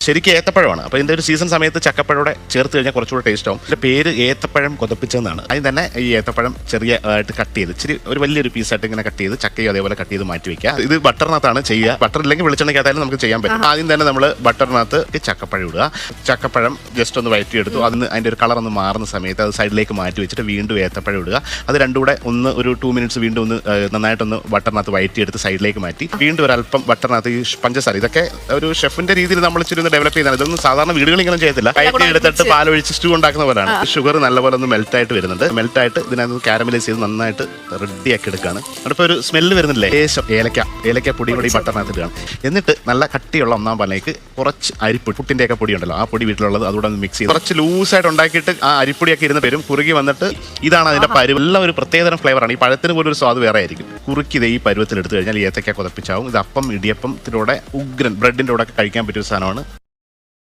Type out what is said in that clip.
ശരിക്കും ഏത്തപ്പഴമാണ്. അപ്പോൾ ഇതിൻ്റെ ഒരു സീസൺ സമയത്ത് ചക്കപ്പഴോടെ ചേർത്ത് കഴിഞ്ഞാൽ കുറച്ചുകൂടെ ടേസ്റ്റ് ആവും. ഇതിൻ്റെ പേര് ഏത്തപ്പഴം കൊതപ്പിച്ചതെന്നാണ്. അതിന് തന്നെ ഈ ഏത്തപ്പഴം ചെറിയ ആയിട്ട് കട്ട് ചെയ്ത് ഇച്ചിരി ഒരു വലിയൊരു പീസായിട്ട് ഇങ്ങനെ കട്ട് ചെയ്ത് ചക്കയും അതേപോലെ കട്ട് ചെയ്ത് മാറ്റി വെക്കുക. ഇത് ബട്ടറിനകത്താണ് ചെയ്യുക. ബട്ടർ ഇല്ലെങ്കിൽ വെളിച്ചെണ്ണയ്ക്കകത്തായാലും നമുക്ക് ചെയ്യാൻ പറ്റും. ആദ്യം തന്നെ നമ്മൾ ബട്ടറിനകത്ത് ചക്കപ്പഴം ഇടുക. ചക്കപ്പഴം ജസ്റ്റ് ഒന്ന് വഴറ്റിയെടുത്തു. അതിന് അതിൻ്റെ ഒരു കളർ ഒന്ന് മാറുന്ന സമയത്ത് അത് സൈഡിലേക്ക് മാറ്റി വെച്ചിട്ട് വീണ്ടും ഏത്തപ്പഴം ഇടുക. അത് രണ്ടും കൂടെ ഒരു 2 മിനിറ്റ്സ് വീണ്ടും ഒന്ന് നന്നായിട്ടൊന്ന് ബട്ടറിനകത്ത് വഴറ്റിയെടുത്ത് സൈഡിലേക്ക് മാറ്റി വീണ്ടും ഒരല്പം ബട്ടറിനകത്ത് ഈ പഞ്ചസാര, ഇതൊക്കെ ഒരു ഷെഫിന്റെ രീതിയിൽ നമ്മൾ ഇച്ചിരി ഒന്ന് ഡെവലപ്പ് ചെയ്താണ്. ഇതൊന്നും സാധാരണ വീടുകളിൽ ഇങ്ങനെ ചെയ്യത്തില്ല. കയറ്റി എടുത്തിട്ട് പാലൊഴിച്ച് സ്റ്റൂ ഉണ്ടാക്കുന്ന പോലെയാണ്. ഷുഗർ നല്ലപോലെ ഒന്ന് മെൽറ്റായിട്ട് വരുന്നുണ്ട്. മെൽറ്റായിട്ട് ഇതിനകത്ത് കാരമലൈസ് ചെയ്ത് നന്നായിട്ട് റെഡിയാക്കി എടുക്കുകയാണ്. അതിപ്പോൾ ഒരു സ്മെല്ല് വരുന്നില്ലേ, ലേശം ഏലക്ക പൊടി കൂടി ബട്ടറിനകത്ത് ഇടുകയാണ്. എന്നിട്ട് നല്ല കട്ടിയുള്ള ഒന്നാം പാലിലേക്ക് കുറച്ച് അരിപ്പൊടി, പുട്ടിൻ്റെയൊക്കെ പൊടി ഉണ്ടല്ലോ, ആ പൊടി വീട്ടിലുള്ളത് അതുകൂടെ ഒന്ന് മിക്സ് ചെയ്ത് കുറച്ച് ലൂസായിട്ട് ഉണ്ടാക്കിയിട്ട് ആ അരിപ്പൊടിയൊക്കെ ഇരുന്ന് വരും. കുറുകി വന്നിട്ട് ഇതാണ് അതിൻ്റെ പരുവ്. എല്ലാം ഒരു പ്രത്യേകതരം ഫ്ലേവറാണ്. ഈ പഴത്തിന് പോലും ഒരു സ്വാദ് വേറെ ആയിരിക്കും. കുറുക്കി ഈ പരുവത്തിൽ എടുത്തു കഴിഞ്ഞാൽ ഏത്തക്ക കുതപ്പിച്ചാവും. ഇത് അപ്പം ഇടിയപ്പത്തിലൂടെ ഉഗ്രൻ ബ്രെഡിൻ്റെ കൂടെ ഒക്കെ കഴിക്കാൻ പറ്റിയ സാധനമാണ്.